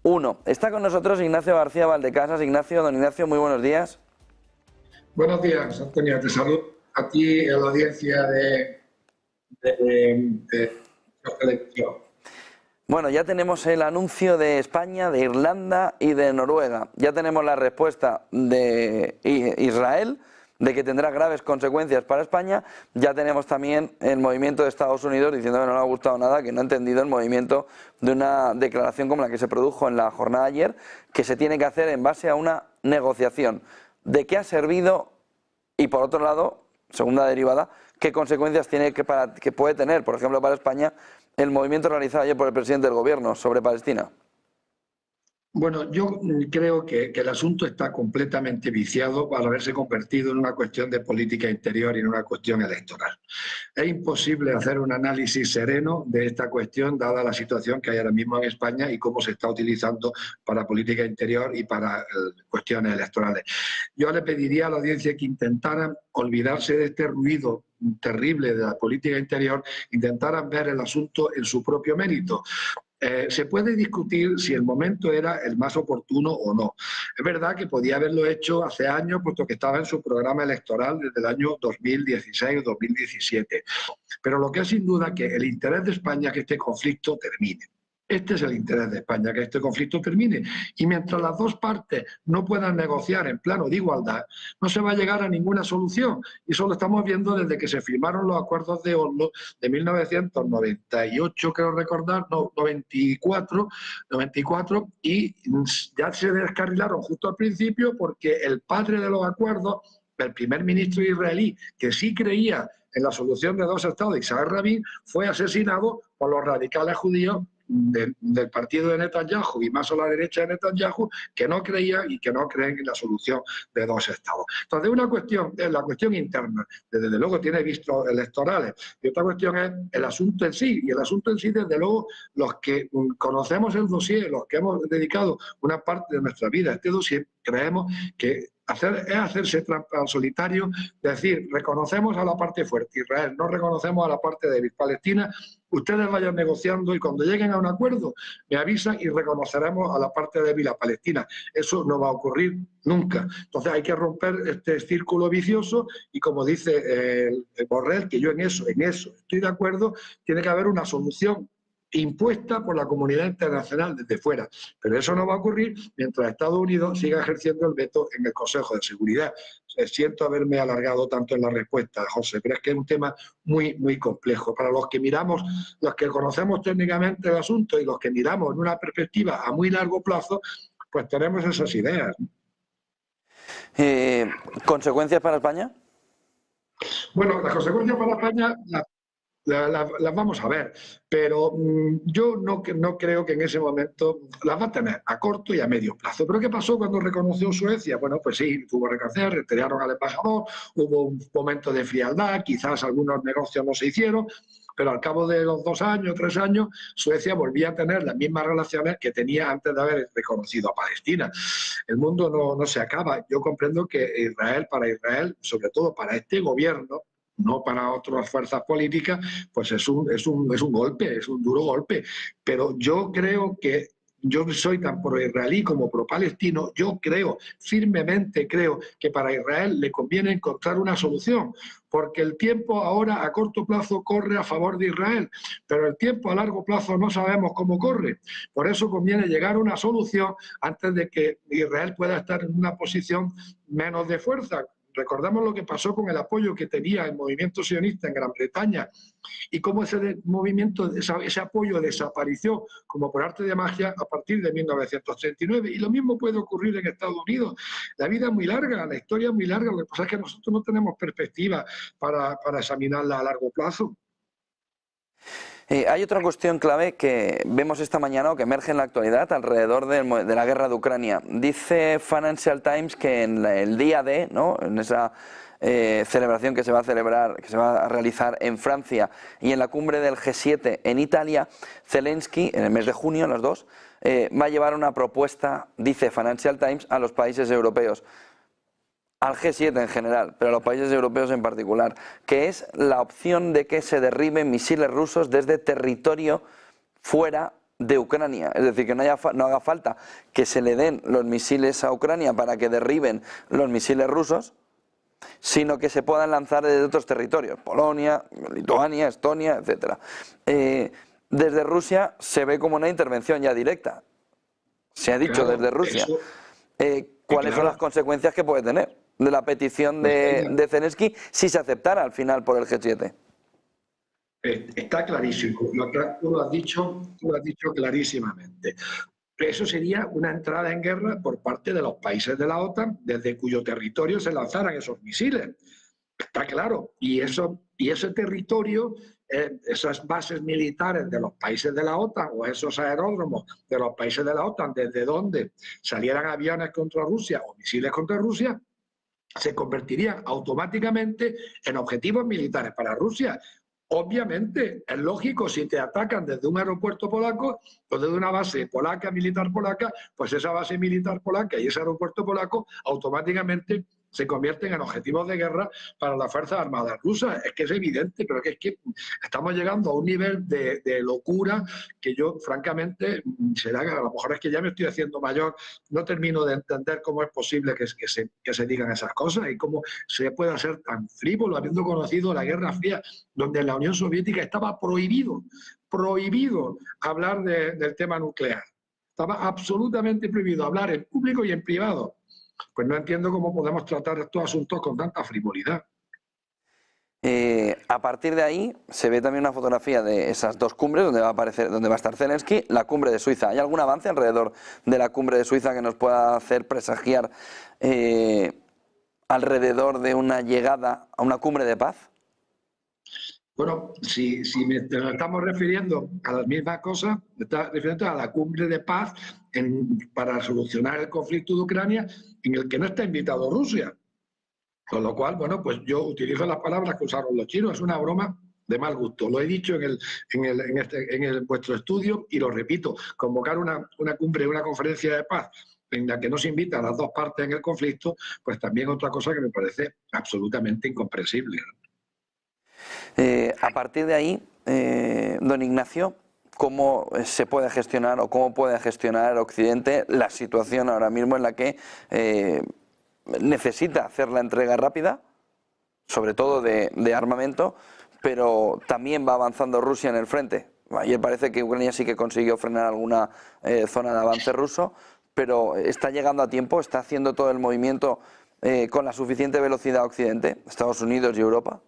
1. Está con nosotros Ignacio García Valdecasas. Ignacio, don Ignacio, muy buenos días. Buenos días, Antonio. Te saludo a ti en la audiencia de televisión. Bueno, ya tenemos el anuncio de España, de Irlanda y de Noruega. Ya tenemos la respuesta de Israel, de que tendrá graves consecuencias para España. Ya tenemos también el movimiento de Estados Unidos diciendo que no le ha gustado nada, que no ha entendido el movimiento de una declaración como la que se produjo en la jornada de ayer, que se tiene que hacer en base a una negociación. ¿De qué ha servido? Y por otro lado, segunda derivada, ¿qué consecuencias tiene que puede tener, por ejemplo, para España, el movimiento realizado ayer por el presidente del gobierno sobre Palestina? Bueno, yo creo que el asunto está completamente viciado al haberse convertido en una cuestión de política interior y en una cuestión electoral. Es imposible hacer un análisis sereno de esta cuestión, dada la situación que hay ahora mismo en España y cómo se está utilizando para política interior y para cuestiones electorales. Yo le pediría a la audiencia que intentaran olvidarse de este ruido terrible de la política interior, intentaran ver el asunto en su propio mérito. Se puede discutir si el momento era el más oportuno o no. Es verdad que podía haberlo hecho hace años, puesto que estaba en su programa electoral desde el año 2016 o 2017. Pero lo que es sin duda que el interés de España es que este conflicto termine. Este es el interés de España, que este conflicto termine. Y mientras las dos partes no puedan negociar en plano de igualdad, no se va a llegar a ninguna solución. Y eso lo estamos viendo desde que se firmaron los acuerdos de Oslo de 1998, creo recordar, no, 94, y ya se descarrilaron justo al principio porque el padre de los acuerdos, el primer ministro israelí, que sí creía en la solución de dos estados, Isaac Rabin, fue asesinado por los radicales judíos del partido de Netanyahu y más a la derecha de Netanyahu, que no creían y que no creen en la solución de dos estados. Entonces, una cuestión es la cuestión interna, que desde luego tiene vistos electorales, y otra cuestión es el asunto en sí, y el asunto en sí, desde luego, los que conocemos el dossier, los que hemos dedicado una parte de nuestra vida a este dossier, creemos que es hacerse trampa al solitario, decir, reconocemos a la parte fuerte, Israel, no reconocemos a la parte débil, Palestina, ustedes vayan negociando y cuando lleguen a un acuerdo me avisan y reconoceremos a la parte débil, a Palestina. Eso no va a ocurrir nunca. Entonces hay que romper este círculo vicioso y como dice Borrell, que yo en eso estoy de acuerdo, tiene que haber una solución impuesta por la comunidad internacional desde fuera. Pero eso no va a ocurrir mientras Estados Unidos siga ejerciendo el veto en el Consejo de Seguridad. Siento haberme alargado tanto en la respuesta, José, pero es que es un tema muy, muy complejo. Para los que miramos, los que conocemos técnicamente el asunto y los que miramos en una perspectiva a muy largo plazo, pues tenemos esas ideas. ¿Consecuencias para España? Bueno, las consecuencias para España las vamos a ver, pero yo no creo que en ese momento las va a tener a corto y a medio plazo. ¿Pero qué pasó cuando reconoció Suecia? Bueno, pues sí, tuvo que reconocer, retiraron al embajador, hubo un momento de frialdad, quizás algunos negocios no se hicieron, pero al cabo de los 2 años, 3 años, Suecia volvía a tener las mismas relaciones que tenía antes de haber reconocido a Palestina. El mundo no se acaba. Yo comprendo que para Israel, sobre todo para este gobierno, no para otras fuerzas políticas, pues es un golpe, es un duro golpe. Pero yo creo que yo soy tan pro-israelí como pro-palestino, yo firmemente creo que para Israel le conviene encontrar una solución, porque el tiempo ahora a corto plazo corre a favor de Israel, pero el tiempo a largo plazo no sabemos cómo corre. Por eso conviene llegar a una solución antes de que Israel pueda estar en una posición menos de fuerza. Recordamos lo que pasó con el apoyo que tenía el movimiento sionista en Gran Bretaña y cómo ese movimiento, ese apoyo desapareció como por arte de magia a partir de 1939. Y lo mismo puede ocurrir en Estados Unidos. La vida es muy larga, la historia es muy larga, lo que pasa es que nosotros no tenemos perspectiva para examinarla a largo plazo. Hay otra cuestión clave que vemos esta mañana o que emerge en la actualidad alrededor de la guerra de Ucrania. Dice Financial Times que en el día D, ¿no?, en esa celebración que se va a realizar en Francia y en la cumbre del G7 en Italia, Zelensky, en el mes de junio, los dos, va a llevar una propuesta, dice Financial Times, a los países europeos, al G7 en general, pero a los países europeos en particular, que es la opción de que se derriben misiles rusos desde territorio fuera de Ucrania, es decir, que no haga falta que se le den los misiles a Ucrania para que derriben los misiles rusos, sino que se puedan lanzar desde otros territorios, Polonia, Lituania, Estonia, etcétera. Desde Rusia se ve como una intervención ya directa. Se ha dicho desde Rusia. ¿Cuáles son las consecuencias que puede tener de la petición de Zelensky si se aceptara al final por el G7? Está clarísimo, tú lo has dicho clarísimamente. Eso sería una entrada en guerra por parte de los países de la OTAN, desde cuyo territorio se lanzaran esos misiles. Está claro. Y ese territorio, esas bases militares de los países de la OTAN o esos aeródromos de los países de la OTAN, desde donde salieran aviones contra Rusia o misiles contra Rusia, se convertirían automáticamente en objetivos militares para Rusia. Obviamente, es lógico, si te atacan desde un aeropuerto polaco o desde una base polaca, militar polaca, pues esa base militar polaca y ese aeropuerto polaco automáticamente se convierten en objetivos de guerra para las Fuerzas Armadas rusas. Es que es evidente, pero es que estamos llegando a un nivel de locura que yo, francamente, a lo mejor es que ya me estoy haciendo mayor, no termino de entender cómo es posible que se digan esas cosas y cómo se pueda ser tan frívolo, habiendo conocido la Guerra Fría, donde en la Unión Soviética estaba prohibido hablar del tema nuclear. Estaba absolutamente prohibido hablar en público y en privado. Pues no entiendo cómo podemos tratar estos asuntos con tanta frivolidad. A partir de ahí se ve también una fotografía de esas dos cumbres donde va a estar Zelensky, la cumbre de Suiza. ¿Hay algún avance alrededor de la cumbre de Suiza que nos pueda hacer presagiar alrededor de una llegada a una cumbre de paz? Bueno, si nos estamos refiriendo a las mismas cosas, me está refiriendo a la cumbre de paz para solucionar el conflicto de Ucrania, en el que no está invitado Rusia. Con lo cual, bueno, pues yo utilizo las palabras que usaron los chinos, es una broma de mal gusto. Lo he dicho en vuestro estudio y lo repito, convocar una cumbre, una conferencia de paz en la que no se invita a las dos partes en el conflicto, pues también otra cosa que me parece absolutamente incomprensible. A partir de ahí, don Ignacio, ¿cómo se puede gestionar o cómo puede gestionar el Occidente la situación ahora mismo en la que necesita hacer la entrega rápida, sobre todo de armamento, pero también va avanzando Rusia en el frente? Ayer parece que Ucrania sí que consiguió frenar alguna zona de avance ruso, pero está llegando a tiempo, está haciendo todo el movimiento con la suficiente velocidad a Occidente, Estados Unidos y Europa.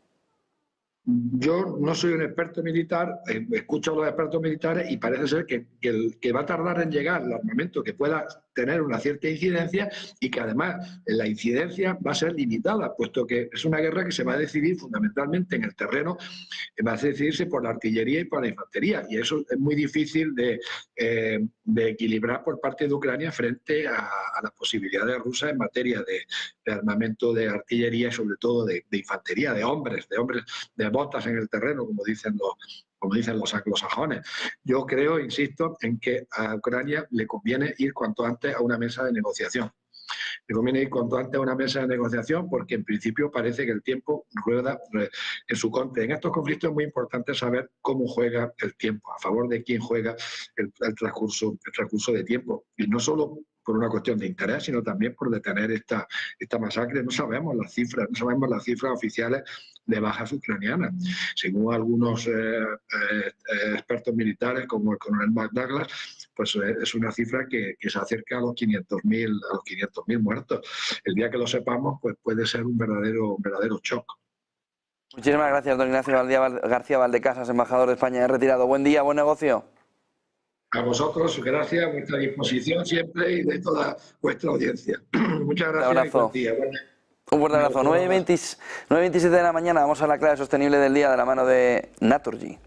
Yo no soy un experto militar, escucho a los expertos militares y parece ser que va a tardar en llegar el armamento que pueda tener una cierta incidencia y que además la incidencia va a ser limitada, puesto que es una guerra que se va a decidir fundamentalmente en el terreno, va a decidirse por la artillería y por la infantería, y eso es muy difícil de equilibrar por parte de Ucrania frente a las posibilidades rusas en materia de armamento de artillería y sobre todo de infantería, de hombres, de botas en el terreno, como dicen los anglosajones. Yo creo, insisto, en que a Ucrania le conviene ir cuanto antes a una mesa de negociación. Le conviene ir cuanto antes a una mesa de negociación porque en principio parece que el tiempo rueda en su contra. En estos conflictos es muy importante saber cómo juega el tiempo, a favor de quién juega el transcurso de tiempo. Y no solo por una cuestión de interés, sino también por detener esta masacre. No sabemos las cifras oficiales de bajas ucranianas. Según algunos expertos militares, como el coronel McDouglas, pues es una cifra que se acerca a los 500.000 muertos. El día que lo sepamos, pues puede ser un verdadero shock. Muchísimas gracias, don Ignacio García Valdecasas, embajador de España en retirado. Buen día, buen negocio. A vosotros, gracias, a vuestra disposición siempre y de toda vuestra audiencia. Muchas gracias. Un abrazo. Y buen día. Un fuerte abrazo. 9:27 de la mañana, vamos a la clave sostenible del día de la mano de Naturgy.